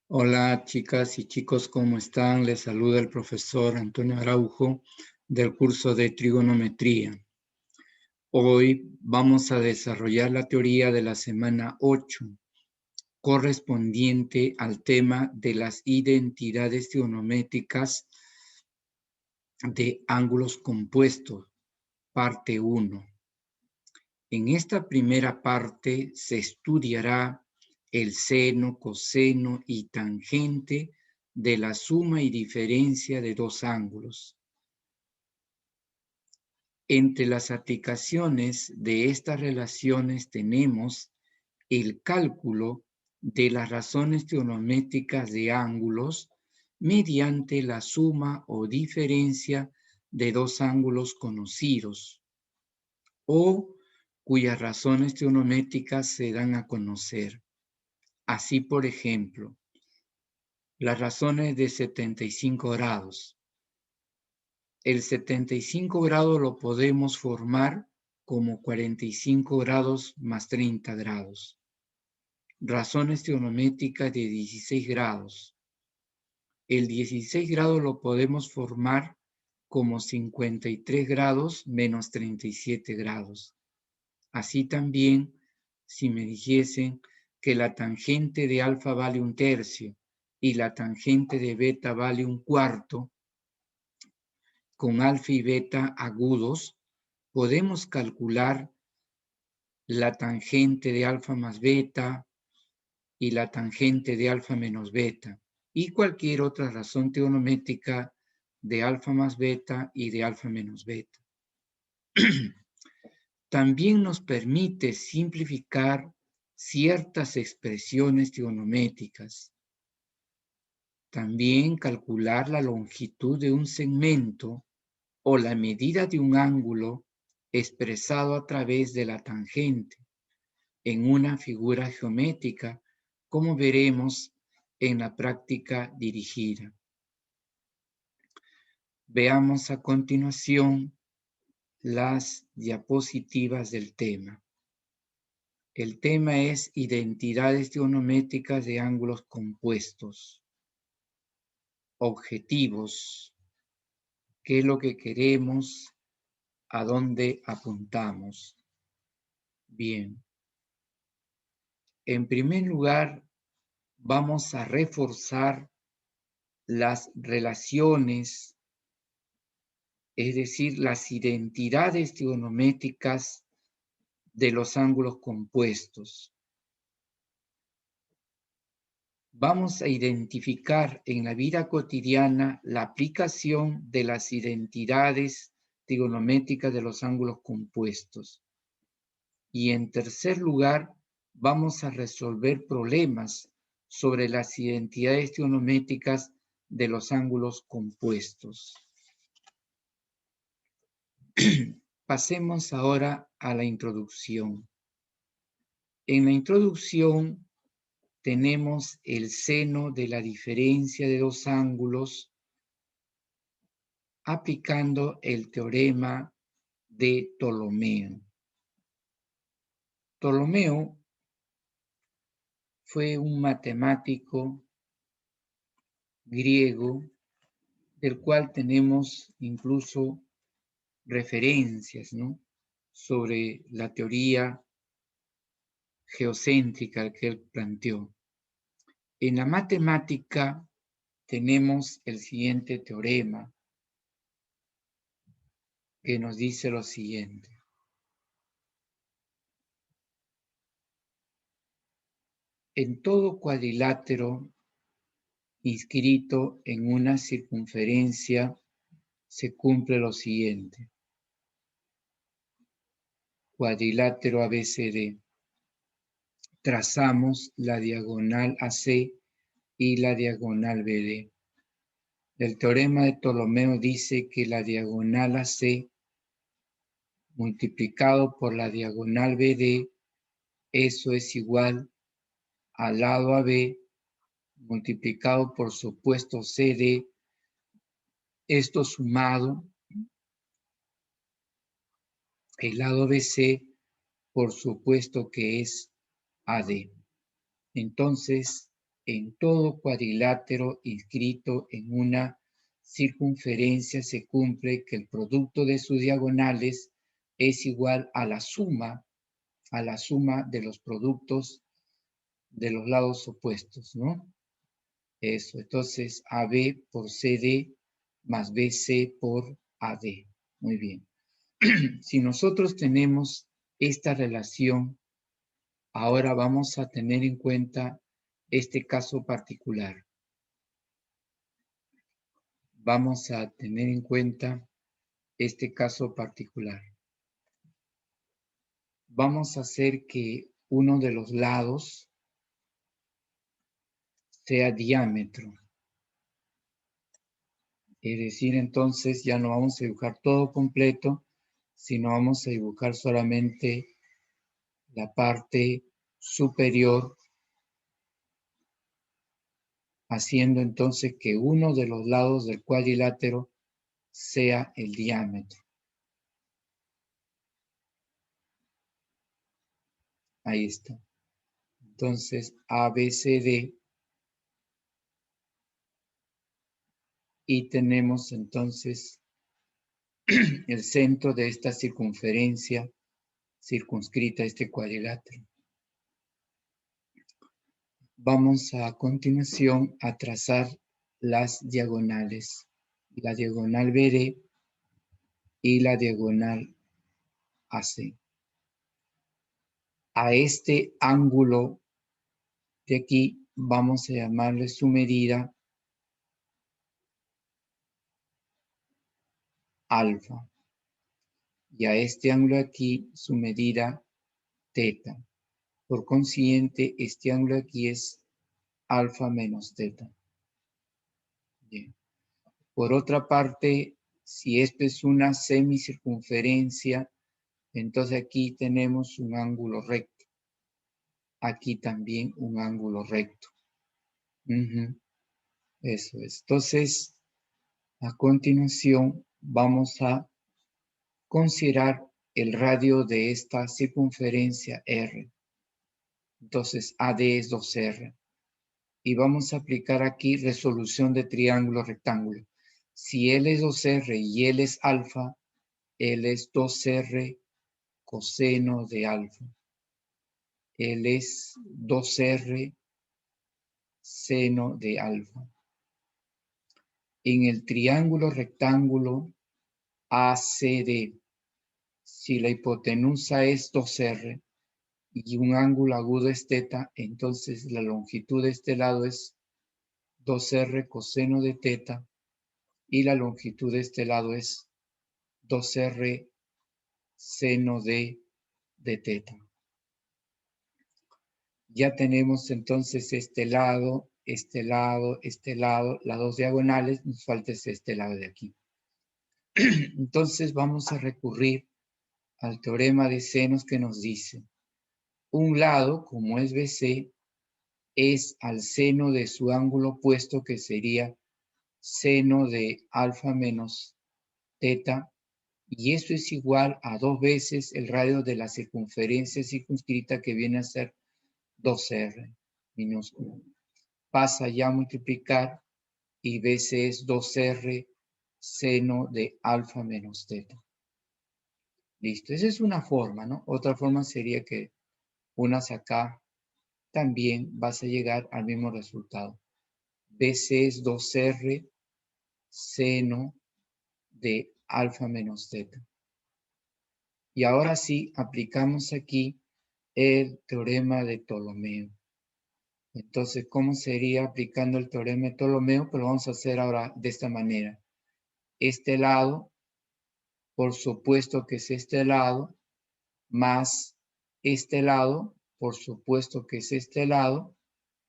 Hola chicas y chicos, ¿cómo están? Les saluda el profesor Antonio Araujo del curso de trigonometría. Hoy vamos a desarrollar la teoría de la semana 8, correspondiente al tema de las identidades trigonométricas de ángulos compuestos, parte 1. En esta primera parte se estudiará el seno, coseno y tangente de la suma y diferencia de dos ángulos. Entre las aplicaciones de estas relaciones tenemos el cálculo de las razones trigonométricas de ángulos mediante la suma o diferencia de dos ángulos conocidos o cuyas razones trigonométricas se dan a conocer. Así, por ejemplo, las razones de 75 grados. El 75 grados lo podemos formar como 45 grados más 30 grados. Razones trigonométricas de 16 grados. El 16 grados lo podemos formar como 53 grados menos 37 grados. Así también, si me dijesen que la tangente de alfa vale un tercio y la tangente de beta vale un cuarto, con alfa y beta agudos, podemos calcular la tangente de alfa más beta y la tangente de alfa menos beta y cualquier otra razón trigonométrica de alfa más beta y de alfa menos beta. También nos permite simplificar ciertas expresiones trigonométricas. También calcular la longitud de un segmento o la medida de un ángulo expresado a través de la tangente en una figura geométrica, como veremos en la práctica dirigida. Veamos a continuación las diapositivas del tema. El tema es identidades trigonométricas de ángulos compuestos. Objetivos. ¿Qué es lo que queremos? ¿A dónde apuntamos? Bien. En primer lugar, vamos a reforzar las relaciones, es decir, las identidades trigonométricas de los ángulos compuestos. Vamos a identificar en la vida cotidiana la aplicación de las identidades trigonométricas de los ángulos compuestos. Y en tercer lugar, vamos a resolver problemas sobre las identidades trigonométricas de los ángulos compuestos. Pasemos ahora a la introducción. En la introducción tenemos el seno de la diferencia de dos ángulos aplicando el teorema de Ptolomeo. Ptolomeo fue un matemático griego del cual tenemos incluso referencias, ¿no?, sobre la teoría geocéntrica que él planteó. En la matemática tenemos el siguiente teorema que nos dice lo siguiente. En todo cuadrilátero inscrito en una circunferencia se cumple lo siguiente. Cuadrilátero ABCD. Trazamos la diagonal AC y la diagonal BD. El teorema de Ptolomeo dice que la diagonal AC multiplicado por la diagonal BD, eso es igual al lado AB multiplicado por su opuesto CD, esto sumado, el lado BC por supuesto que es AD. Entonces, en todo cuadrilátero inscrito en una circunferencia se cumple que el producto de sus diagonales es igual a la suma de los productos de los lados opuestos, ¿no? Eso, entonces AB por CD más BC por AD. Muy bien. Si nosotros tenemos esta relación, ahora vamos a tener en cuenta este caso particular. Vamos a tener en cuenta este caso particular. Vamos a hacer que uno de los lados sea diámetro. Es decir, entonces ya no vamos a dibujar todo completo, sino vamos a dibujar solamente la parte superior, haciendo entonces que uno de los lados del cuadrilátero sea el diámetro. Ahí está. Entonces, ABCD. Y tenemos entonces el centro de esta circunferencia circunscrita a este cuadrilátero. Vamos a continuación a trazar las diagonales. La diagonal BD y la diagonal AC. A este ángulo de aquí vamos a llamarle su medida alfa. Y a este ángulo de aquí su medida teta. Por consiguiente, este ángulo de aquí es alfa menos teta. Bien. Por otra parte, si esto es una semicircunferencia, entonces aquí tenemos un ángulo recto. Aquí también un ángulo recto. Eso es. Entonces, a continuación vamos a considerar el radio de esta circunferencia R. Entonces, AD es 2R. Y vamos a aplicar aquí resolución de triángulo rectángulo. Si L es 2R y L es alfa, L es 2R coseno de alfa. L es 2R seno de alfa. En el triángulo rectángulo ACD, si la hipotenusa es 2R y un ángulo agudo es teta, entonces la longitud de este lado es 2R coseno de teta y la longitud de este lado es 2R seno de teta. Ya tenemos entonces este lado, las dos diagonales, nos falta este lado de aquí. Entonces vamos a recurrir al teorema de senos que nos dice, un lado, como es BC, es al seno de su ángulo opuesto, que sería seno de alfa menos teta, y esto es igual a 2 veces el radio de la circunferencia circunscrita, que viene a ser 2R minúsculo. Pasa ya a multiplicar y BC es 2R seno de alfa menos teta. Listo, esa es una forma, ¿no? Otra forma sería que unas acá, también vas a llegar al mismo resultado. BC es 2R seno de alfa menos teta. Y ahora sí, aplicamos aquí el teorema de Ptolomeo. Entonces, ¿cómo sería aplicando el teorema de Ptolomeo? Pero vamos a hacer ahora de esta manera. Este lado, por supuesto que es este lado, más este lado, por supuesto que es este lado,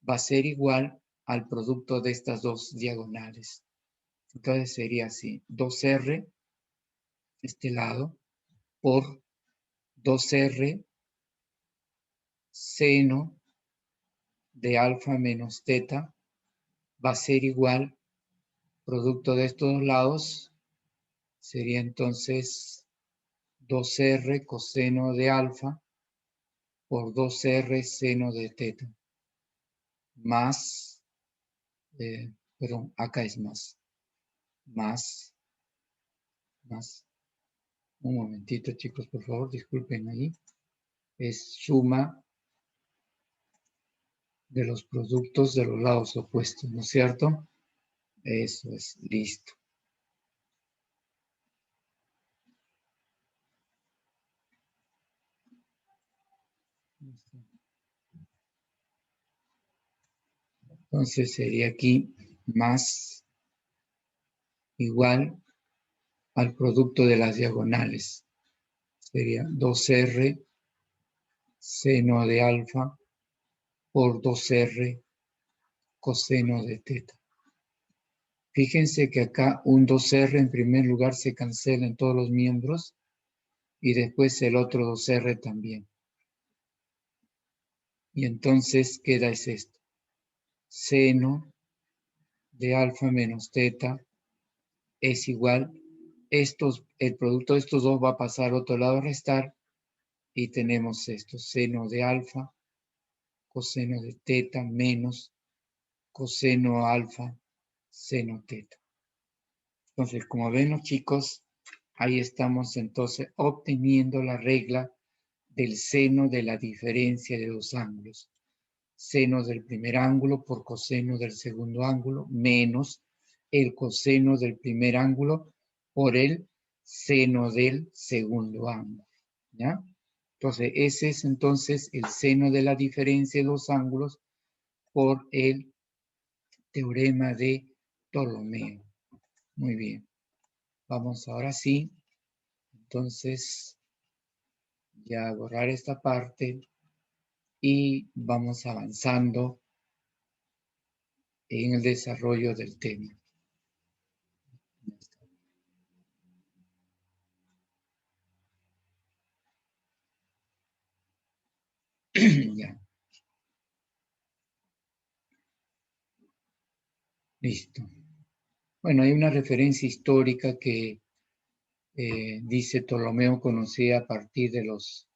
va a ser igual al producto de estas dos diagonales. Entonces sería así, 2R, este lado, por 2R seno de alfa menos teta, va a ser igual, producto de estos dos lados, sería entonces 2R coseno de alfa por 2R seno de teta, más Perdón, acá es más. Más. Un momentito, chicos, por favor, disculpen ahí. Es suma de los productos de los lados opuestos, ¿no es cierto? Eso es, listo. Entonces sería aquí más igual al producto de las diagonales. Sería 2R seno de alfa por 2R coseno de teta. Fíjense que acá un 2R en primer lugar se cancela en todos los miembros y después el otro 2R también. Y entonces queda es esto. Seno de alfa menos teta es igual. El producto de estos dos va a pasar al otro lado a restar y tenemos esto. Seno de alfa, coseno de teta menos coseno alfa, seno teta. Entonces, como ven los chicos, ahí estamos entonces obteniendo la regla del seno de la diferencia de dos ángulos. Seno del primer ángulo por coseno del segundo ángulo menos el coseno del primer ángulo por el seno del segundo ángulo. ¿Ya? Entonces, ese es entonces el seno de la diferencia de dos ángulos por el teorema de Ptolomeo. Muy bien. Vamos ahora sí. Entonces, ya borrar esta parte y vamos avanzando en el desarrollo del tema. Ya. Listo. Bueno, hay una referencia histórica que dice Ptolomeo conocía a partir de los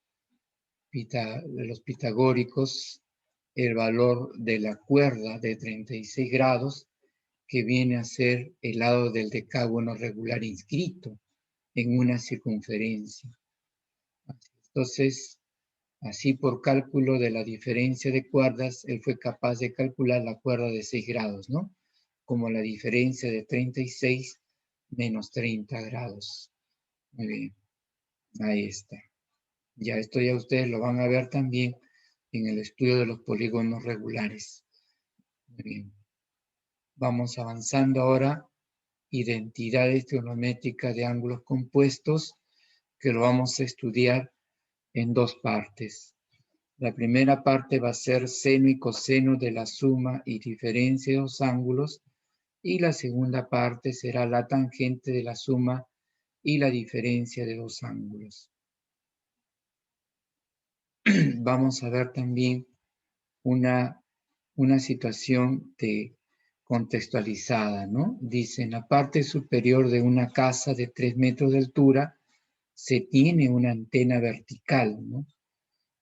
pitagóricos el valor de la cuerda de 36 grados, que viene a ser el lado del decágono regular inscrito en una circunferencia. Entonces, así por cálculo de la diferencia de cuerdas, él fue capaz de calcular la cuerda de 6 grados, ¿no? Como la diferencia de 36 menos 30 grados. Muy bien, ahí está. Ya esto ya ustedes lo van a ver también en el estudio de los polígonos regulares. Muy bien. Vamos avanzando ahora. Identidades trigonométricas de ángulos compuestos, que lo vamos a estudiar en dos partes. La primera parte va a ser seno y coseno de la suma y diferencia de dos ángulos, y la segunda parte será la tangente de la suma y la diferencia de dos ángulos. Vamos a ver también una situación contextualizada, ¿no? Dice, en la parte superior de una casa de 3 metros de altura se tiene una antena vertical, ¿no?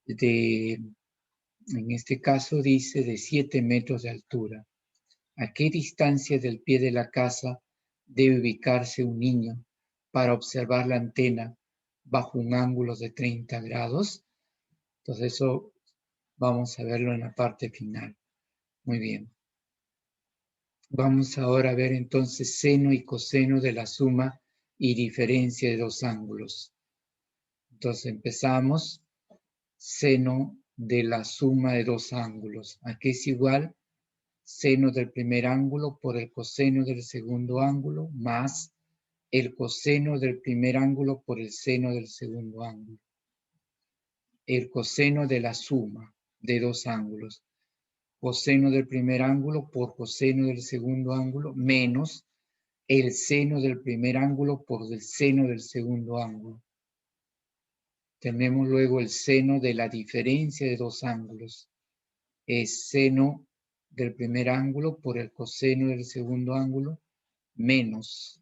En este caso dice de 7 metros de altura. ¿A qué distancia del pie de la casa debe ubicarse un niño para observar la antena bajo un ángulo de 30 grados? Entonces eso vamos a verlo en la parte final. Muy bien. Vamos ahora a ver entonces seno y coseno de la suma y diferencia de dos ángulos. Entonces empezamos. Seno de la suma de dos ángulos. Aquí es igual seno del primer ángulo por el coseno del segundo ángulo más el coseno del primer ángulo por el seno del segundo ángulo. El coseno de la suma de dos ángulos. Coseno del primer ángulo por coseno del segundo ángulo menos el seno del primer ángulo por el seno del segundo ángulo. Tenemos luego el seno de la diferencia de dos ángulos. Es seno del primer ángulo por el coseno del segundo ángulo menos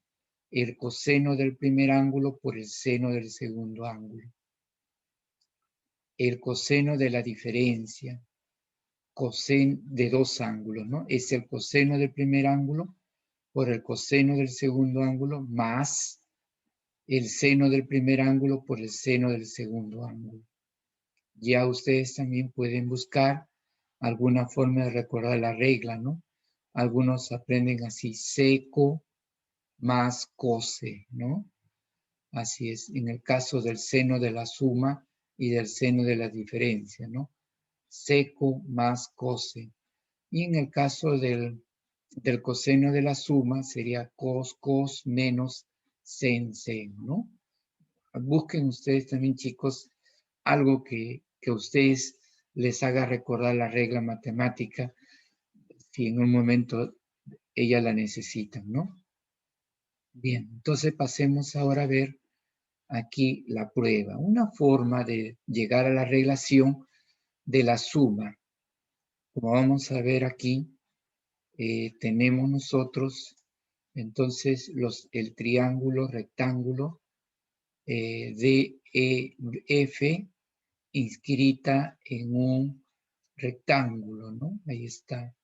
el coseno del primer ángulo por el seno del segundo ángulo. El coseno de la diferencia coseno de dos ángulos, ¿no? Es el coseno del primer ángulo por el coseno del segundo ángulo más el seno del primer ángulo por el seno del segundo ángulo. Ya ustedes también pueden buscar alguna forma de recordar la regla, ¿no? Algunos aprenden así, seco más cose, ¿no? Así es, en el caso del seno de la suma y del seno de la diferencia, ¿no? Seco más cose. Y en el caso del coseno de la suma sería cos menos sen, ¿no? Busquen ustedes también, chicos, algo que a ustedes les haga recordar la regla matemática si en un momento ella la necesitan, ¿no? Bien, entonces pasemos ahora a ver aquí la prueba. Una forma de llegar a la relación de la suma. Como vamos a ver aquí, tenemos nosotros entonces el triángulo rectángulo DEF inscrita en un rectángulo, ¿no? Ahí está.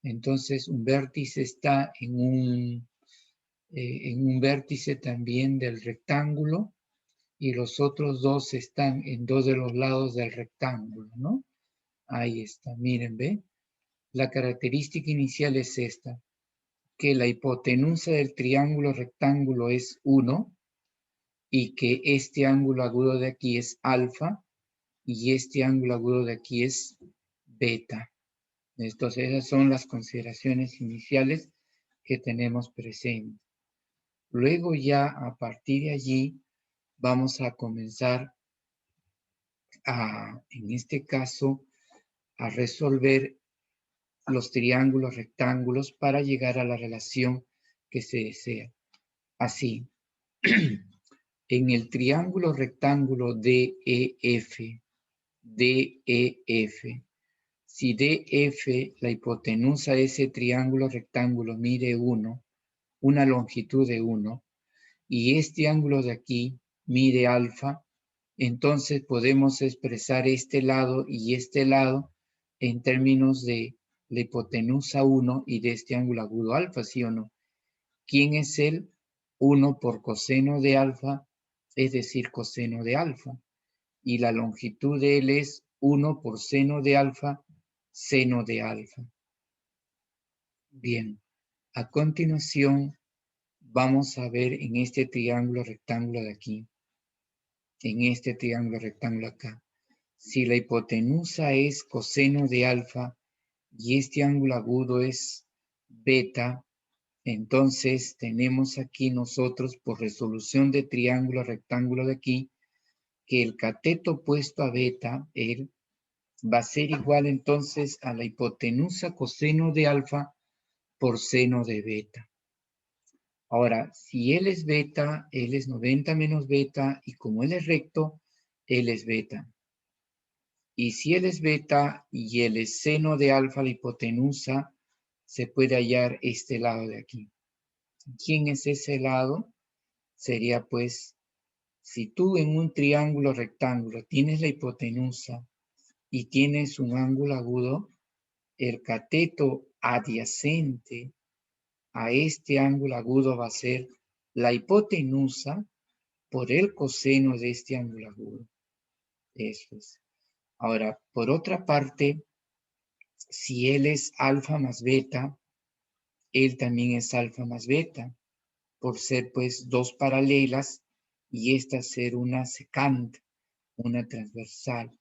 Entonces un vértice está en un vértice también del rectángulo y los otros dos están en dos de los lados del rectángulo, ¿no? Ahí está, miren, ¿ve? La característica inicial es esta, que la hipotenusa del triángulo rectángulo es 1 y que este ángulo agudo de aquí es alfa y este ángulo agudo de aquí es beta. Entonces esas son las consideraciones iniciales que tenemos presentes. Luego ya a partir de allí vamos a comenzar en este caso, a resolver los triángulos rectángulos para llegar a la relación que se desea. Así, en el triángulo rectángulo DEF, si DF, la hipotenusa de ese triángulo rectángulo, mide 1, una longitud de 1, y este ángulo de aquí mide alfa, entonces podemos expresar este lado y este lado en términos de la hipotenusa 1 y de este ángulo agudo alfa, ¿sí o no? ¿Quién es él? 1 por coseno de alfa, es decir, coseno de alfa. Y la longitud de él es 1 por seno de alfa, seno de alfa. Bien, a continuación vamos a ver en este triángulo rectángulo de aquí, en este triángulo rectángulo acá, si la hipotenusa es coseno de alfa y este ángulo agudo es beta, entonces tenemos aquí nosotros por resolución de triángulo rectángulo de aquí, que el cateto opuesto a beta, él, va a ser igual entonces a la hipotenusa coseno de alfa por seno de beta. Ahora, si él es beta, él es 90 menos beta, y como él es recto, él es beta. Y si él es beta y él es seno de alfa, la hipotenusa, se puede hallar este lado de aquí. ¿Quién es ese lado? Sería pues, si tú en un triángulo rectángulo tienes la hipotenusa y tienes un ángulo agudo, el cateto adyacente a este ángulo agudo va a ser la hipotenusa por el coseno de este ángulo agudo. Eso es. Ahora, por otra parte, si él es alfa más beta, él también es alfa más beta, por ser pues dos paralelas y esta ser una secant, una transversal.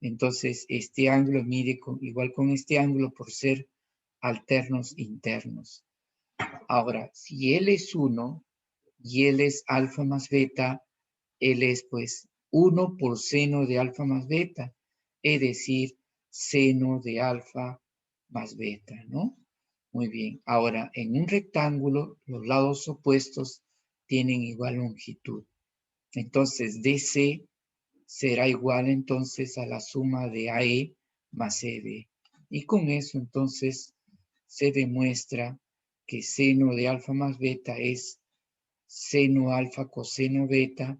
Entonces, este ángulo mide igual con este ángulo por ser alternos internos. Ahora, si él es 1 y él es alfa más beta, él es pues 1 por seno de alfa más beta, es decir, seno de alfa más beta, ¿no? Muy bien. Ahora, en un rectángulo, los lados opuestos tienen igual longitud. Entonces, DC será igual entonces a la suma de AE más EB. Y con eso entonces se demuestra que seno de alfa más beta es seno alfa coseno beta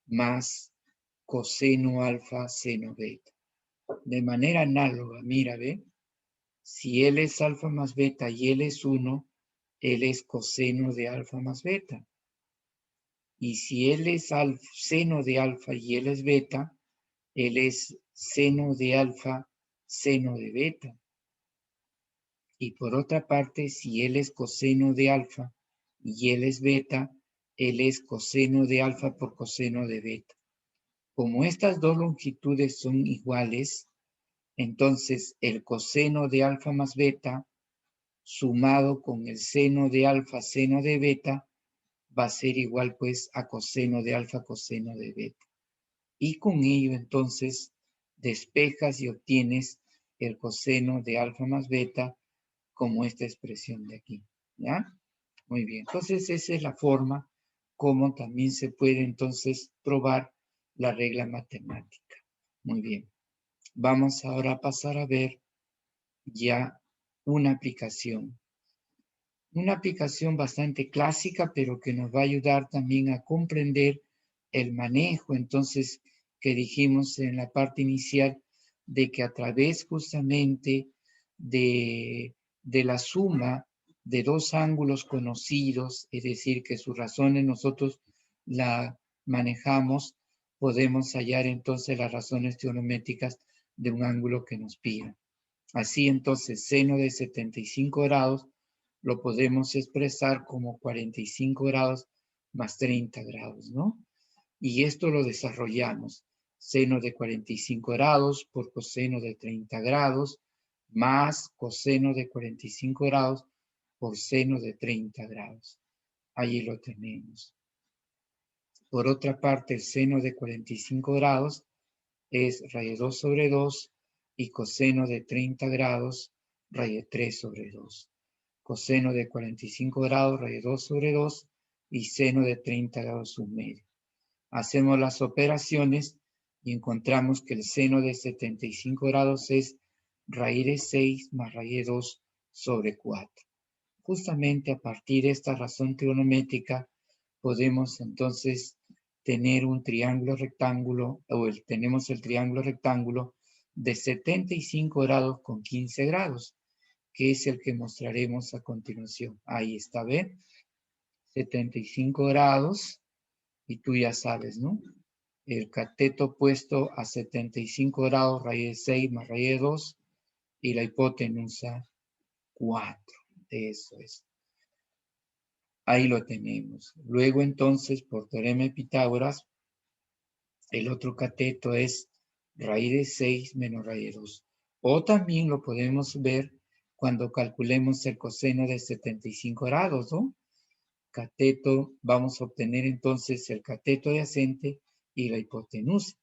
más coseno alfa seno beta. De manera análoga, mira, ¿ve? Si L es alfa más beta y L es 1, L es coseno de alfa más beta. Y si L es seno de alfa y L es beta, L es seno de alfa, seno de beta. Y por otra parte, si L es coseno de alfa y L es beta, L es coseno de alfa por coseno de beta. Como estas dos longitudes son iguales, entonces el coseno de alfa más beta sumado con el seno de alfa seno de beta va a ser igual pues a coseno de alfa coseno de beta. Y con ello entonces despejas y obtienes el coseno de alfa más beta como esta expresión de aquí, ¿ya? Muy bien, entonces esa es la forma como también se puede entonces probar la regla matemática. Muy bien, vamos ahora a pasar a ver ya una aplicación. Una aplicación bastante clásica, pero que nos va a ayudar también a comprender el manejo, entonces, que dijimos en la parte inicial, de que a través justamente de la suma de dos ángulos conocidos, es decir, que sus razones nosotros la manejamos, podemos hallar entonces las razones trigonométricas de un ángulo que nos pida. Así entonces, seno de 75 grados lo podemos expresar como 45 grados más 30 grados, ¿no? Y esto lo desarrollamos. Seno de 45 grados por coseno de 30 grados más coseno de 45 grados por seno de 30 grados. Ahí lo tenemos. Por otra parte, el seno de 45 grados es raíz de 2 sobre 2 y coseno de 30 grados, raíz de 3 sobre 2. Coseno de 45 grados, raíz de 2 sobre 2 y seno de 30 grados un medio. Hacemos las operaciones y encontramos que el seno de 75 grados es raíz de 6 más raíz de 2 sobre 4. Justamente a partir de esta razón trigonométrica podemos entonces tener un triángulo rectángulo, o tenemos el triángulo rectángulo de 75 grados con 15 grados, que es el que mostraremos a continuación. Ahí está, ¿ven? 75 grados, y tú ya sabes, ¿no? El cateto puesto a 75 grados, raíz de 6 más raíz de 2, y la hipotenusa 4. Eso es. Ahí lo tenemos. Luego entonces, por teorema de Pitágoras, el otro cateto es raíz de 6 menos raíz de 2. O también lo podemos ver cuando calculemos el coseno de 75 grados, ¿no? Cateto, vamos a obtener entonces el cateto adyacente y la hipotenusa.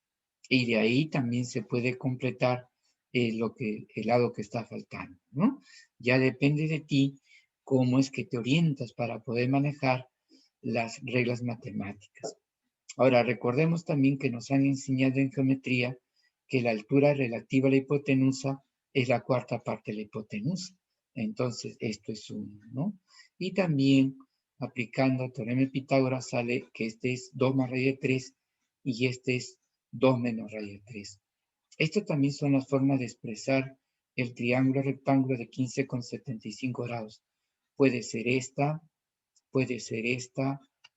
Y de ahí también se puede completar el lado que está faltando, ¿no? Ya depende de ti cómo es que te orientas para poder manejar las reglas matemáticas. Ahora, recordemos también que nos han enseñado en geometría que la altura relativa a la hipotenusa es la cuarta parte de la hipotenusa. Entonces, esto es 1, ¿no? Y también, aplicando el teorema de Pitágoras, sale que este es 2 más raíz de 3 y este es 2 menos raíz de 3. Esto también son las formas de expresar el triángulo rectángulo de 15 con 75 grados. Puede ser esta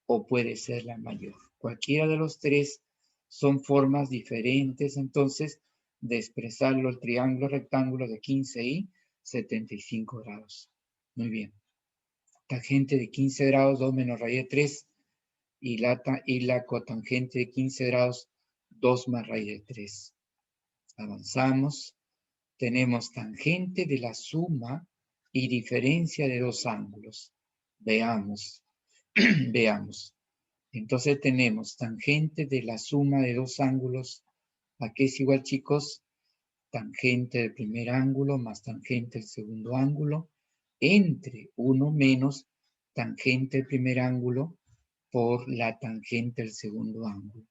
o puede ser la mayor. Cualquiera de los tres son formas diferentes entonces de expresarlo el triángulo rectángulo de 15 y 75 grados. Muy bien. Tangente de 15 grados, 2 menos raíz de 3 y la cotangente de 15 grados, 2 más raíz de 3. Avanzamos. Tenemos tangente de la suma y diferencia de dos ángulos. Veamos. Veamos. Entonces tenemos tangente de la suma de dos ángulos. ¿A qué es igual, chicos? Tangente del primer ángulo más tangente del segundo ángulo entre 1 menos tangente del primer ángulo por la tangente del segundo ángulo.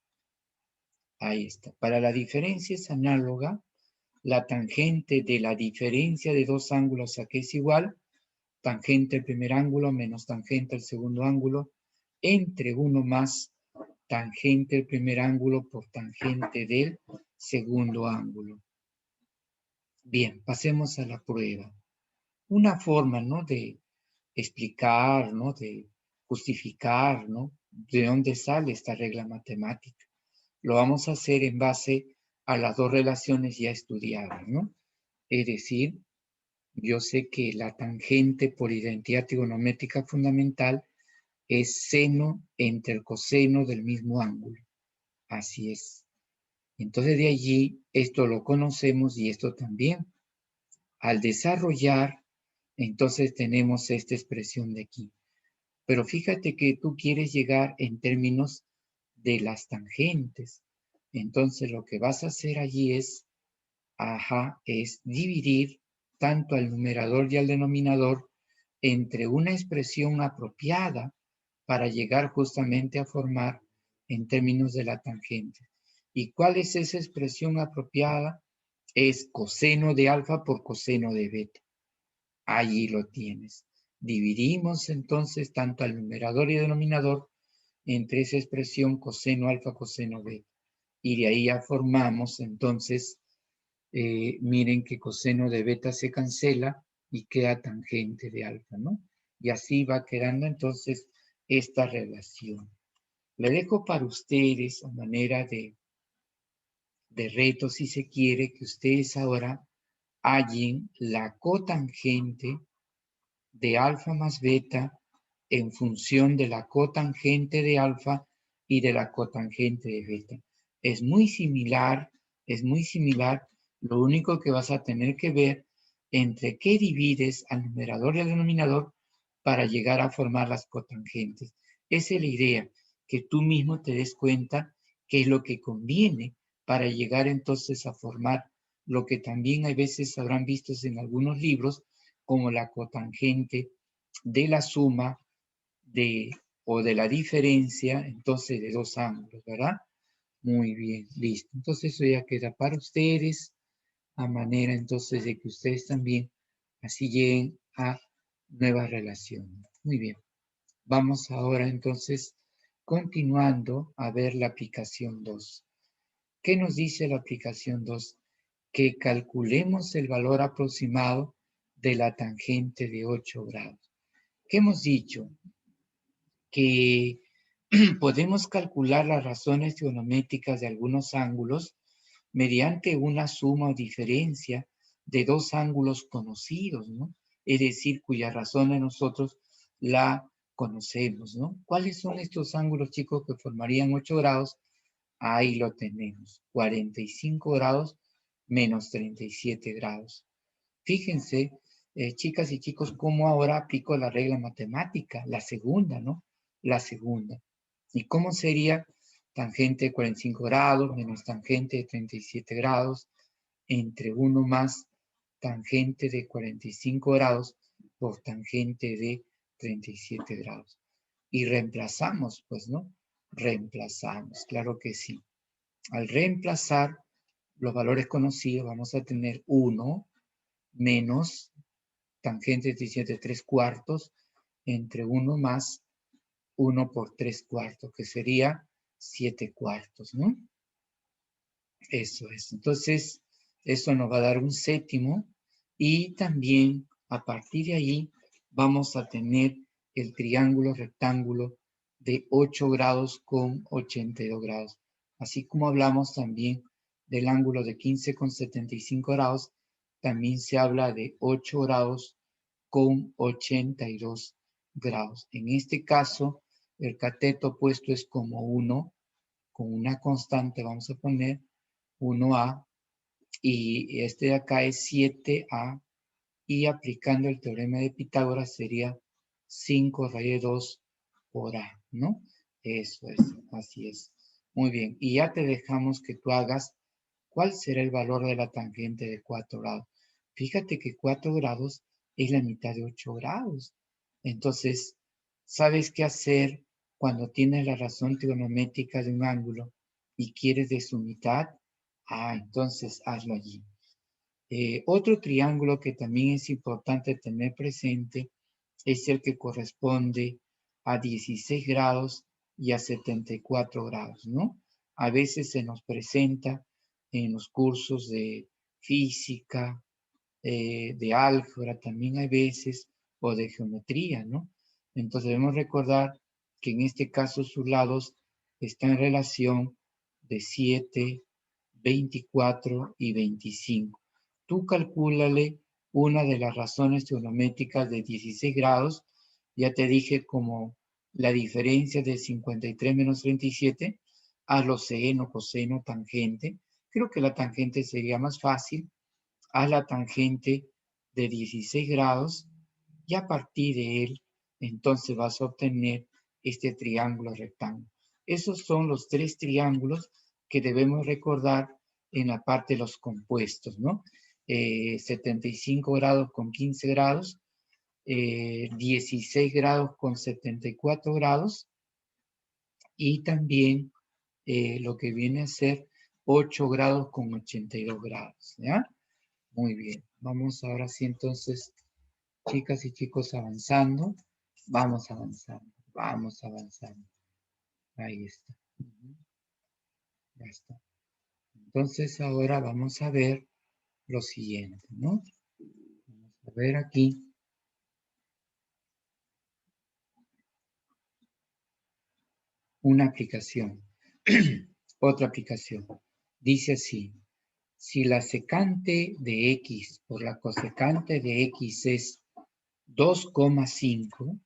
Ahí está. Para la diferencia es análoga. La tangente de la diferencia de dos ángulos, ¿a qué es igual? Tangente del primer ángulo menos tangente del segundo ángulo entre 1 más tangente del primer ángulo por tangente del segundo ángulo. Bien, pasemos a la prueba. una forma, ¿no? De explicar, ¿no? De justificar, ¿no? De dónde sale esta regla matemática. Lo vamos a hacer en base a las dos relaciones ya estudiadas, ¿no? Es decir, yo sé que la tangente por identidad trigonométrica fundamental es seno entre el coseno del mismo ángulo. Así es. Entonces de allí, esto lo conocemos y esto también. Al desarrollar, entonces tenemos esta expresión de aquí. Pero fíjate que tú quieres llegar en términos de las tangentes. Entonces lo que vas a hacer allí es, es dividir tanto al numerador y al denominador entre una expresión apropiada para llegar justamente a formar en términos de la tangente. ¿Y cuál es esa expresión apropiada? Es coseno de alfa por coseno de beta. Allí lo tienes. Dividimos entonces tanto al numerador y denominador entre esa expresión coseno alfa, coseno beta. Y de ahí ya formamos entonces, miren que coseno de beta se cancela y queda tangente de alfa, ¿no? Y así va quedando entonces esta relación. Le dejo para ustedes a manera de reto, si se quiere, que ustedes ahora hallen la cotangente de alfa más beta en función de la cotangente de alfa y de la cotangente de beta. Es muy similar, lo único que vas a tener que ver entre qué divides al numerador y al denominador para llegar a formar las cotangentes. Esa es la idea, que tú mismo te des cuenta qué es lo que conviene para llegar entonces a formar lo que también hay veces habrán visto en algunos libros, como la cotangente de la suma o de la diferencia, entonces, de dos ángulos, ¿verdad? Muy bien, listo. Entonces eso ya queda para ustedes, a manera entonces de que ustedes también así lleguen a nuevas relaciones. Muy bien. Vamos ahora entonces continuando a ver la aplicación 2. ¿Qué nos dice la aplicación 2? Que calculemos el valor aproximado de la tangente de 8 grados. ¿Qué hemos dicho? Que podemos calcular las razones trigonométricas de algunos ángulos mediante una suma o diferencia de dos ángulos conocidos, ¿no? Es decir, cuya razón nosotros la conocemos, ¿no? ¿Cuáles son estos ángulos, chicos, que formarían 8 grados? Ahí lo tenemos, 45 grados menos 37 grados. Fíjense, chicas y chicos, cómo ahora aplico la regla matemática, la segunda, ¿no? La segunda. ¿Y cómo sería tangente de 45 grados menos tangente de 37 grados entre 1 más tangente de 45 grados por tangente de 37 grados? Y reemplazamos, pues, ¿no? Reemplazamos, claro que sí. Al reemplazar los valores conocidos, vamos a tener 1 menos tangente de 17 3 cuartos entre 1 más 1 por 3 cuartos, que sería 7 cuartos, ¿no? Eso es. Entonces, eso nos va a dar un séptimo y también a partir de ahí vamos a tener el triángulo rectángulo de 8 grados con 82 grados. Así como hablamos también del ángulo de 15,75 grados, también se habla de 8 grados con 82 grados. En este caso, el cateto opuesto es como 1, con una constante vamos a poner 1A, y este de acá es 7A, y aplicando el teorema de Pitágoras sería 5 raíz de 2 por A, ¿no? Eso es, así es. Muy bien, y ya te dejamos que tú hagas cuál será el valor de la tangente de 4 grados. Fíjate que 4 grados es la mitad de 8 grados. Entonces, ¿sabes qué hacer cuando tienes la razón trigonométrica de un ángulo y quieres de su mitad? Entonces hazlo allí. Otro triángulo que también es importante tener presente es el que corresponde a 16 grados y a 74 grados, ¿no? A veces se nos presenta en los cursos de física, de álgebra también hay veces, o de geometría, ¿no? Entonces debemos recordar que en este caso sus lados están en relación de 7, 24 y 25. Tú calcúlale una de las razones trigonométricas de 16 grados. Ya te dije como la diferencia de 53 menos 37, hazlo seno, coseno, tangente. Creo que la tangente sería más fácil. Haz la tangente de 16 grados y a partir de él, entonces vas a obtener este triángulo rectángulo. Esos son los tres triángulos que debemos recordar en la parte de los compuestos, ¿no? 75 grados con 15 grados, 16 grados con 74 grados y también lo que viene a ser 8 grados con 82 grados, ¿ya? Muy bien, vamos ahora sí entonces, chicas y chicos, avanzando. Vamos avanzando, vamos avanzando. Ahí está. Ya está. Entonces ahora vamos a ver lo siguiente, ¿no? Vamos a ver aquí una aplicación. Otra aplicación. Dice así. Si la secante de x por la cosecante de x es 2,5,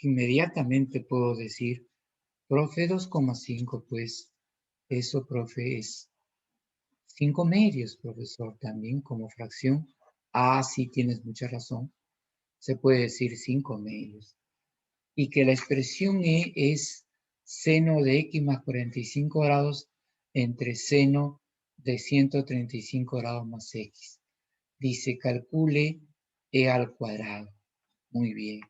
inmediatamente puedo decir, profe, 2,5, pues eso, profe, es 5 medios, profesor, también como fracción. Ah, sí, tienes mucha razón. Se puede decir 5 medios. Y que la expresión E es seno de x más 45 grados entre seno de 135 grados más x. Dice, calcule E al cuadrado. Muy bien.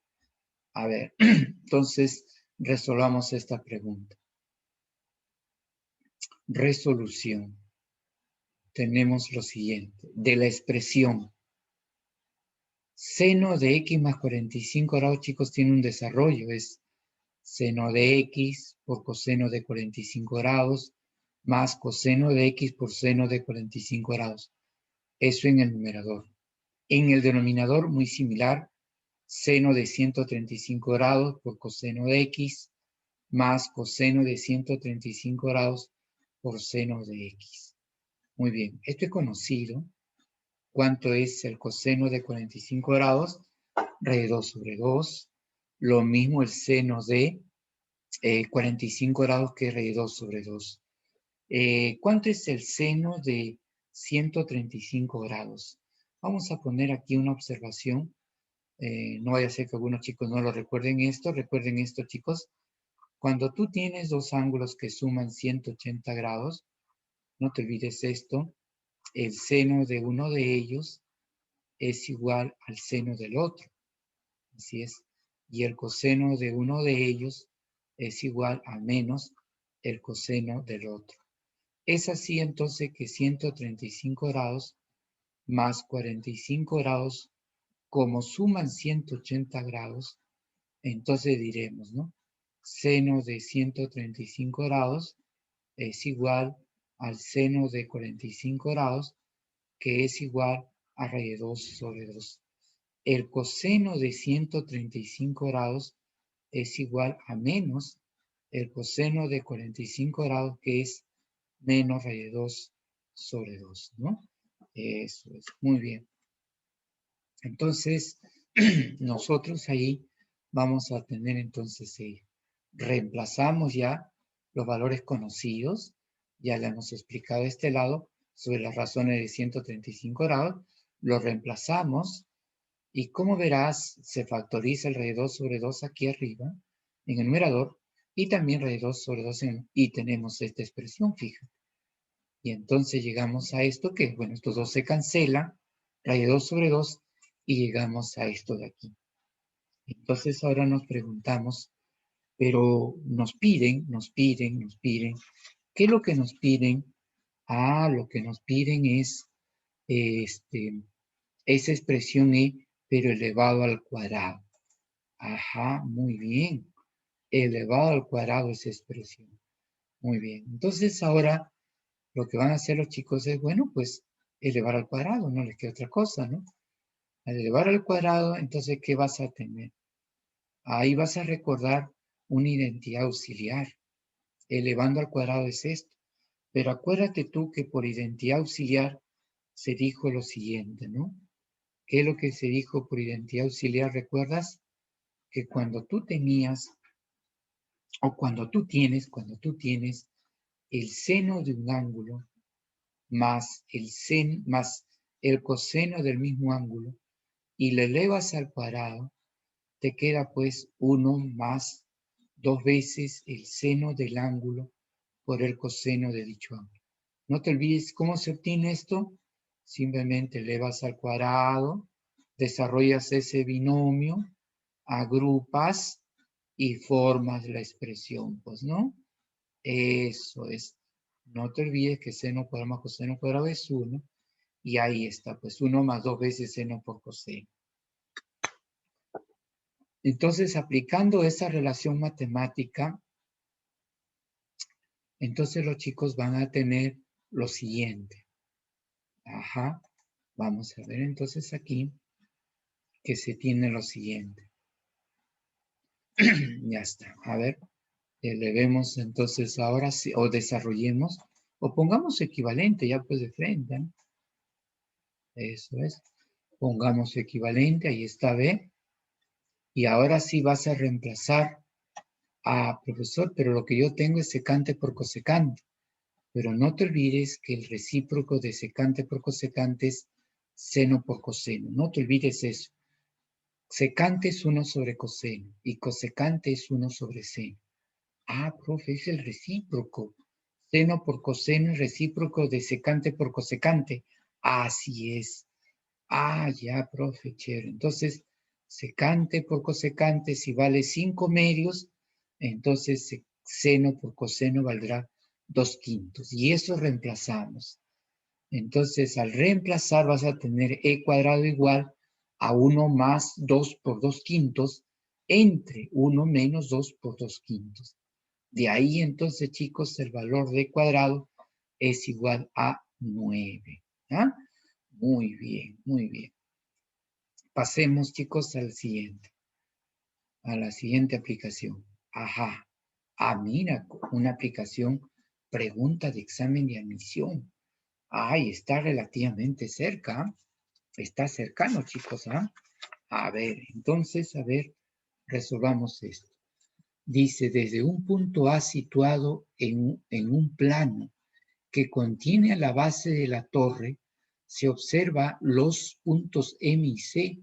A ver, entonces resolvamos esta pregunta. Resolución. Tenemos lo siguiente. De la expresión seno de x más 45 grados, chicos, tiene un desarrollo. Es seno de x por coseno de 45 grados más coseno de x por seno de 45 grados. Eso en el numerador. En el denominador, muy similar, seno de 135 grados por coseno de x más coseno de 135 grados por seno de x. Muy bien, esto es conocido. ¿Cuánto es el coseno de 45 grados? Raíz de 2 sobre 2. Lo mismo el seno de 45 grados que es raíz de 2 sobre 2. ¿Cuánto es el seno de 135 grados? Vamos a poner aquí una observación. No vaya a ser que algunos chicos no lo recuerden esto. Recuerden esto, chicos. Cuando tú tienes dos ángulos que suman 180 grados, no te olvides esto, el seno de uno de ellos es igual al seno del otro. Así es. Y el coseno de uno de ellos es igual a menos el coseno del otro. Es así entonces que 135 grados más 45 grados, como suman 180 grados, entonces diremos, ¿no? Seno de 135 grados es igual al seno de 45 grados, que es igual a raíz de 2 sobre 2. El coseno de 135 grados es igual a menos el coseno de 45 grados, que es menos raíz de 2 sobre 2, ¿no? Eso es, muy bien. Entonces, nosotros ahí vamos a tener entonces, reemplazamos ya los valores conocidos, ya le hemos explicado este lado sobre las razones de 135 grados, lo reemplazamos y como verás, se factoriza el raíz de 2 sobre 2 aquí arriba, en el numerador, y también raíz de 2 sobre 2 y tenemos esta expresión, fíjate. Y entonces llegamos a esto que, bueno, estos dos se cancelan, raíz de 2 sobre 2, y llegamos a esto de aquí. Entonces ahora nos preguntamos, pero nos piden, ¿qué es lo que nos piden? Ah, lo que nos piden es esa expresión E, pero elevado al cuadrado. Ajá, muy bien. Elevado al cuadrado esa expresión. Muy bien. Entonces ahora lo que van a hacer los chicos es, bueno, pues elevar al cuadrado, no les queda otra cosa, ¿no? Al elevar al cuadrado, entonces, ¿qué vas a tener? Ahí vas a recordar una identidad auxiliar. Elevando al cuadrado es esto. Pero acuérdate tú que por identidad auxiliar se dijo lo siguiente, ¿no? ¿Qué es lo que se dijo por identidad auxiliar? ¿Recuerdas? Que cuando tú tenías, o cuando tú tienes el seno de un ángulo más el coseno del mismo ángulo y lo elevas al cuadrado, te queda pues 1 más 2 veces el seno del ángulo por el coseno de dicho ángulo. No te olvides cómo se obtiene esto. Simplemente elevas al cuadrado, desarrollas ese binomio, agrupas y formas la expresión, pues, ¿no? Eso es. No te olvides que seno cuadrado más coseno cuadrado es 1. Y ahí está, pues 1 más 2 veces seno por coseno. Entonces, aplicando esa relación matemática, entonces los chicos van a tener lo siguiente. Ajá. Vamos a ver entonces aquí que se tiene lo siguiente. Ya está. A ver, elevemos entonces ahora sí, o desarrollemos, o pongamos equivalente ya pues de frente, ¿no? Eso es. Pongamos equivalente, ahí está B. Y ahora sí vas a reemplazar a profesor, pero lo que yo tengo es secante por cosecante. Pero no te olvides que el recíproco de secante por cosecante es seno por coseno. No te olvides eso. Secante es 1 sobre coseno y cosecante es 1 sobre seno. Ah, profe, es el recíproco. Seno por coseno es recíproco de secante por cosecante. Así es. Ah, ya, profe, chévere. Entonces, secante por cosecante, si vale 5 medios, entonces seno por coseno valdrá 2/5. Y eso reemplazamos. Entonces, al reemplazar vas a tener e cuadrado igual a 1 más 2 por 2/5 entre 1 menos 2 por 2/5. De ahí entonces, chicos, el valor de cuadrado es igual a 9. ¿Ah? Muy bien, muy bien. Pasemos, chicos, a la siguiente aplicación. Ajá. Ah, mira, una aplicación pregunta de examen de admisión. Ay, está relativamente cerca. Está cercano, chicos, ¿ah? A ver, entonces, a ver, resolvamos esto. Dice, desde un punto A situado en un plano que contiene a la base de la torre, se observa los puntos M y C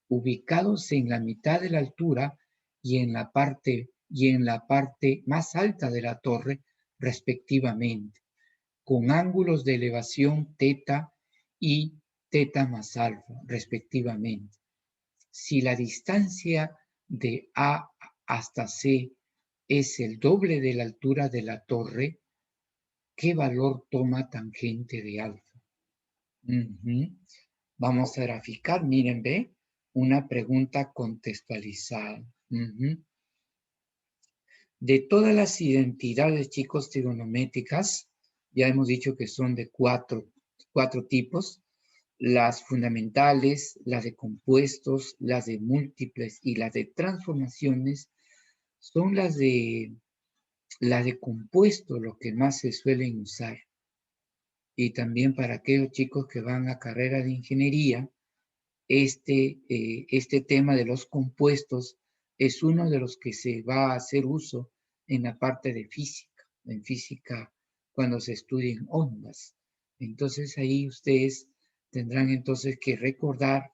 ubicados en la mitad de la altura y en la parte más alta de la torre, respectivamente, con ángulos de elevación teta y teta más alfa, respectivamente. Si la distancia de A hasta C es el doble de la altura de la torre, ¿qué valor toma tangente de alfa? Vamos a graficar, miren, ve, una pregunta contextualizada. De todas las identidades, chicos, trigonométricas, ya hemos dicho que son de cuatro tipos: las fundamentales, las de compuestos, las de múltiples y las de transformaciones. Son las de compuesto lo que más se suelen usar. Y también para aquellos chicos que van a carrera de ingeniería, este tema de los compuestos es uno de los que se va a hacer uso en la parte de física, en física cuando se estudien ondas. Entonces ahí ustedes tendrán entonces que recordar,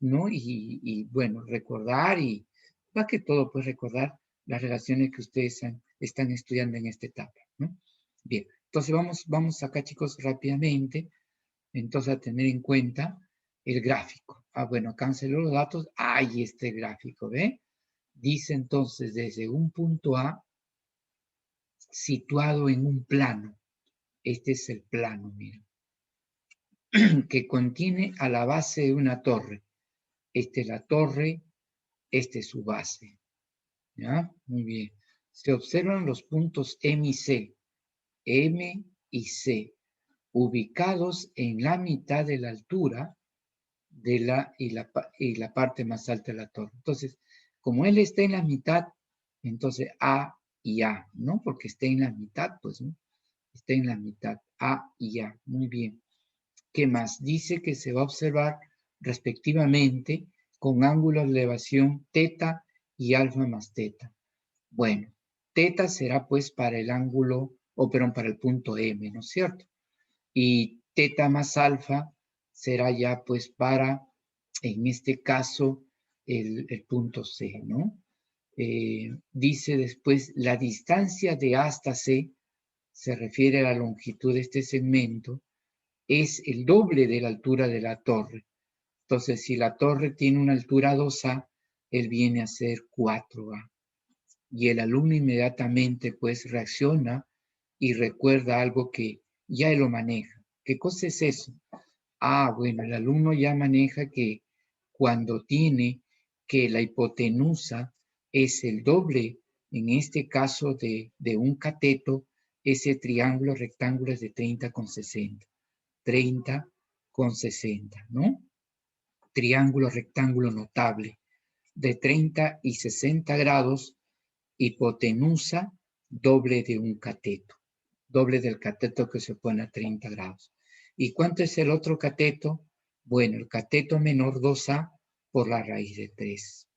¿no? Y bueno, recordar y más que todo, pues recordar las relaciones que ustedes están estudiando en esta etapa, ¿no? Bien, entonces vamos acá, chicos, rápidamente, entonces a tener en cuenta el gráfico. Ah, bueno, canceló los datos. Ahí está el gráfico, ¿ve? Dice entonces, desde un punto A, situado en un plano. Este es el plano, miren, que contiene a la base de una torre. Esta es la torre, esta es su base. ¿Ya? Muy bien. Se observan los puntos M y C. M y C. ubicados en la mitad de la altura de la parte más alta de la torre. Entonces, como él está en la mitad, entonces A y A, ¿no? Porque está en la mitad, pues, ¿no? Está en la mitad, A y A. Muy bien. ¿Qué más? Dice que se va a observar respectivamente con ángulos de elevación teta y alfa más teta. Bueno, teta será pues para el ángulo, o perdón, para el punto M, ¿no es cierto? Y teta más alfa será ya pues para, en este caso, el punto C, ¿no? Dice después, la distancia de A hasta C se refiere a la longitud de este segmento, es el doble de la altura de la torre. Entonces, si la torre tiene una altura 2A, él viene a ser 4A. Y el alumno inmediatamente pues reacciona y recuerda algo que ya él lo maneja. ¿Qué cosa es eso? Ah, bueno, el alumno ya maneja que cuando tiene que la hipotenusa es el doble, en este caso de un cateto, ese triángulo rectángulo es de 30,60. 30,60, ¿no? Triángulo rectángulo notable de 30 y 60 grados, hipotenusa doble de un cateto, doble del cateto que se pone a 30 grados. ¿Y cuánto es el otro cateto? Bueno, el cateto menor 2A por la raíz de 3.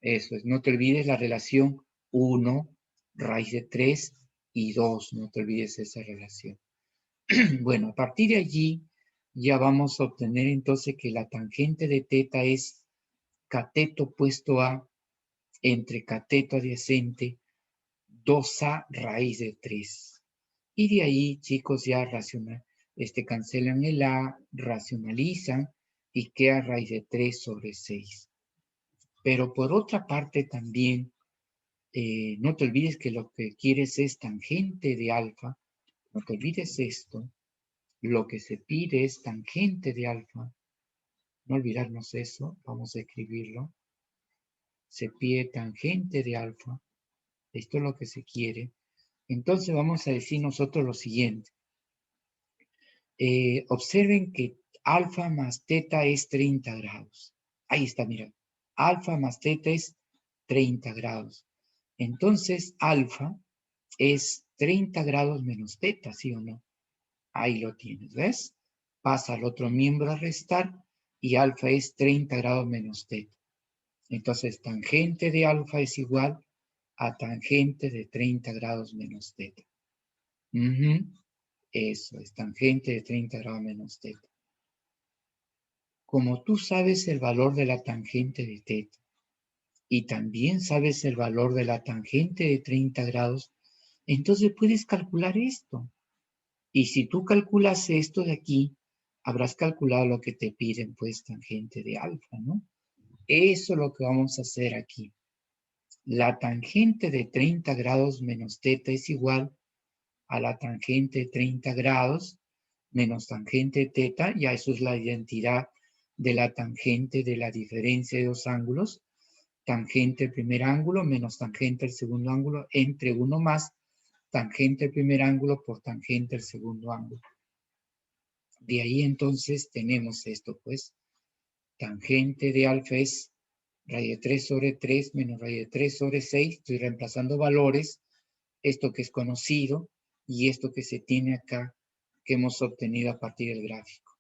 Eso es, no te olvides la relación 1, raíz de 3 y 2, no te olvides esa relación. Bueno, a partir de allí ya vamos a obtener entonces que la tangente de teta es cateto opuesto a entre cateto adyacente 2A raíz de 3. Y de ahí, chicos, ya cancelan el A, racionalizan y queda raíz de 3 sobre 6. Pero por otra parte también, no te olvides que lo que quieres es tangente de alfa. No te olvides esto. Lo que se pide es tangente de alfa. No olvidarnos eso. Vamos a escribirlo. Se pide tangente de alfa. Esto es lo que se quiere. Entonces vamos a decir nosotros lo siguiente. Observen que alfa más teta es 30 grados. Ahí está, mira. Alfa más teta es 30 grados. Entonces, alfa es 30 grados menos teta, ¿sí o no? Ahí lo tienes, ¿ves? Pasa al otro miembro a restar y alfa es 30 grados menos teta. Entonces, tangente de alfa es igual a tangente de 30 grados menos teta. Eso es tangente de 30 grados menos teta. Como tú sabes el valor de la tangente de teta y también sabes el valor de la tangente de 30 grados, entonces puedes calcular esto. Y si tú calculas esto de aquí, habrás calculado lo que te piden, pues, tangente de alfa, ¿no? Eso es lo que vamos a hacer aquí. La tangente de 30 grados menos teta es igual a la tangente de 30 grados menos tangente de teta, ya eso es la identidad de la tangente de la diferencia de dos ángulos, tangente del primer ángulo menos tangente del segundo ángulo, entre uno más tangente del primer ángulo por tangente del segundo ángulo. De ahí entonces tenemos esto, pues, tangente de alfa es raíz de 3 sobre 3 menos raíz de 3 sobre 6, estoy reemplazando valores, esto que es conocido y esto que se tiene acá, que hemos obtenido a partir del gráfico.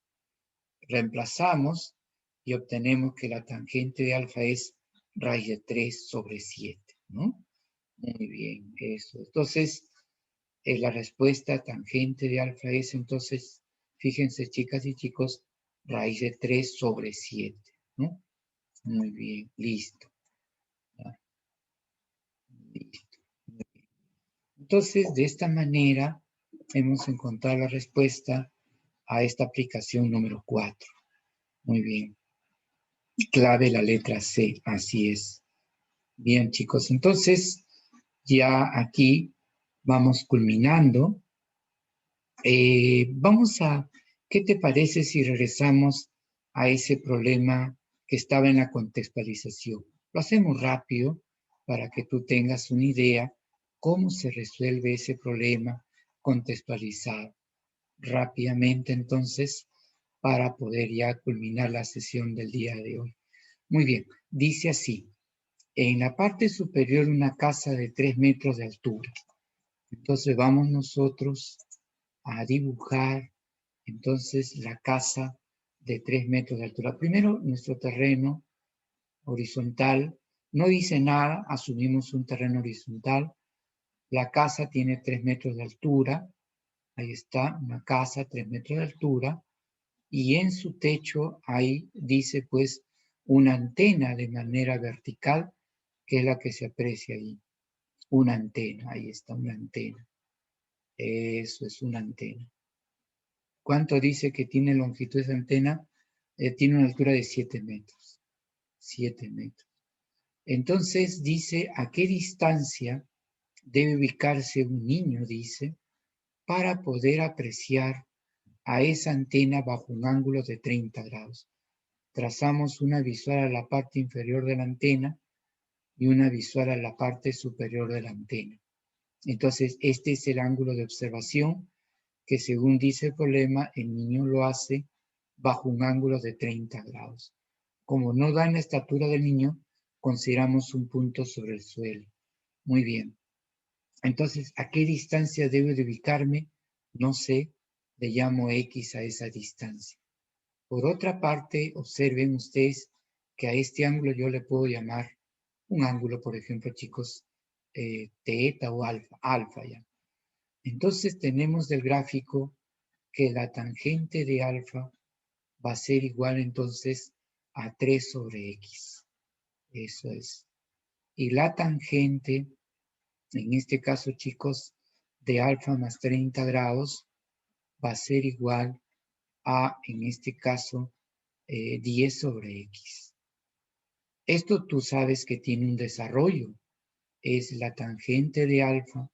Reemplazamos y obtenemos que la tangente de alfa es raíz de 3 sobre 7, ¿no? Muy bien, eso. Entonces, la respuesta tangente de alfa es, entonces, fíjense, chicas y chicos, raíz de 3 sobre 7, ¿no? Muy bien, listo. Listo. Entonces, de esta manera, hemos encontrado la respuesta a esta aplicación número 4. Muy bien. Clave la letra C, así es. Bien, chicos, entonces ya aquí vamos culminando. ¿Qué te parece si regresamos a ese problema que estaba en la contextualización? Lo hacemos rápido para que tú tengas una idea cómo se resuelve ese problema contextualizado. rápidamente entonces para poder ya culminar la sesión del día de hoy. Muy bien, dice así. En la parte superior una casa de 3 metros de altura. Entonces vamos nosotros a dibujar entonces la casa de 3 metros de altura. Primero nuestro terreno horizontal, no dice nada, asumimos un terreno horizontal. La casa tiene 3 metros de altura, ahí está, una casa 3 metros de altura, y en su techo ahí dice pues una antena de manera vertical, que es la que se aprecia ahí. Una antena, ahí está, una antena. Eso es una antena. ¿Cuánto dice que tiene longitud esa antena? Tiene una altura de 7 metros. 7 metros. Entonces dice a qué distancia debe ubicarse un niño, dice, para poder apreciar a esa antena bajo un ángulo de 30 grados. Trazamos una visual a la parte inferior de la antena y una visual a la parte superior de la antena. Entonces, este es el ángulo de observación que, según dice el problema, el niño lo hace bajo un ángulo de 30 grados. Como no da en la estatura del niño, consideramos un punto sobre el suelo. Muy bien. Entonces, ¿a qué distancia debo de ubicarme? No sé, le llamo X a esa distancia. Por otra parte, observen ustedes que a este ángulo yo le puedo llamar un ángulo, por ejemplo, chicos, teta o alfa ya. Entonces tenemos del gráfico que la tangente de alfa va a ser igual entonces a 3 sobre X. Eso es. Y la tangente, en este caso, chicos, de alfa más 30 grados va a ser igual a, en este caso, 10 sobre X. Esto tú sabes que tiene un desarrollo. Es la tangente de alfa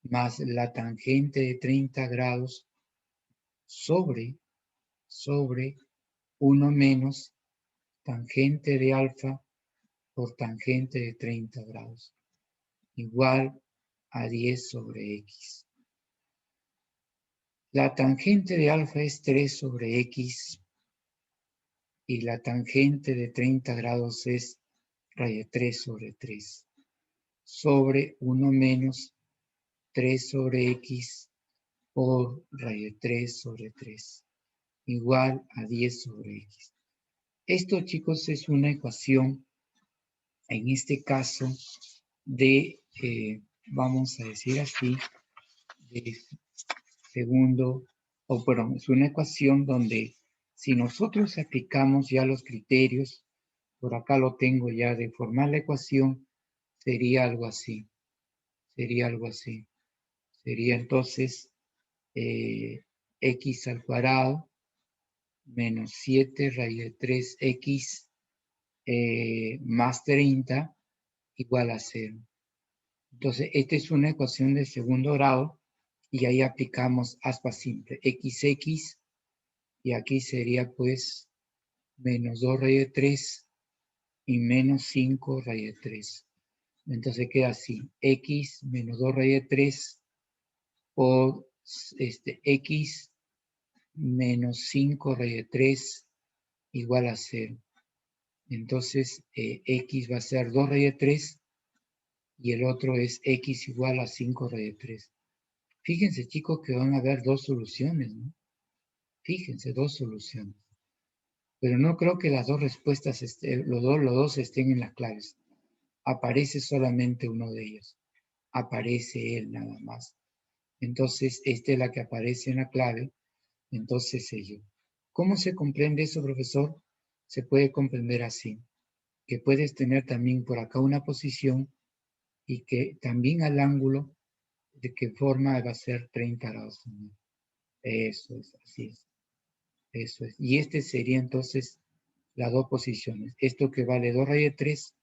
más la tangente de 30 grados sobre 1 menos tangente de alfa por tangente de 30 grados, igual a 10 sobre X. La tangente de alfa es 3 sobre X y la tangente de 30 grados es raíz de 3 sobre 3 sobre 1 menos 3 sobre X por raíz de 3 sobre 3 igual a 10 sobre X. Esto, chicos, es una ecuación, en este caso, de, vamos a decir así, de segundo, o perdón, es una ecuación donde si nosotros aplicamos ya los criterios, por acá lo tengo ya de formar la ecuación, sería algo así, sería entonces x al cuadrado menos 7 raíz de 3x más 30 igual a 0. Entonces, esta es una ecuación de segundo grado y ahí aplicamos aspa simple, xx, y aquí sería pues menos 2 raíz de 3 y menos 5 raíz de 3. Entonces queda así, x menos 2 raíz de 3 por x menos 5 raíz de 3 igual a 0. Entonces, x va a ser 2 raíz de 3 y el otro es x igual a 5 raíz de 3. Fíjense, chicos, que van a haber dos soluciones, ¿no? Fíjense, dos soluciones. Pero no creo que las dos respuestas, los dos estén en las claves. Aparece solamente uno de ellos. Aparece él nada más. Entonces, esta es la que aparece en la clave. Entonces, ello. ¿Cómo se comprende eso, profesor? Se puede comprender así. Que puedes tener también por acá una posición y que también al ángulo de qué forma va a ser 30 grados. Eso es, así es. Eso es. Y este sería entonces las dos posiciones. Esto que vale 2 raíz de 3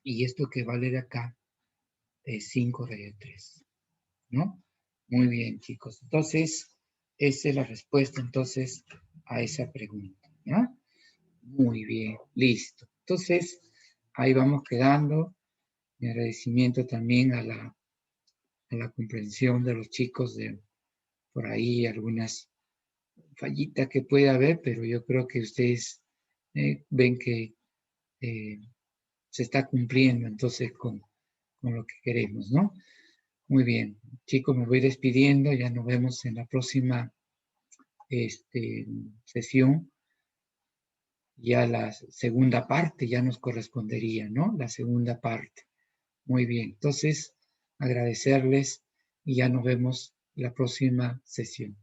y esto que vale de acá es 5 raíz de 3. ¿No? Muy bien, chicos. Entonces, esa es la respuesta entonces a esa pregunta. ¿Ya? Muy bien, listo. Entonces, ahí vamos quedando. Mi agradecimiento también a la comprensión de los chicos de por ahí algunas fallitas que puede haber, pero yo creo que ustedes ven que se está cumpliendo entonces con lo que queremos, ¿no? Muy bien, chicos, me voy despidiendo, ya nos vemos en la próxima sesión. Ya la segunda parte ya nos correspondería, ¿no? La segunda parte. Muy bien, entonces agradecerles y ya nos vemos la próxima sesión.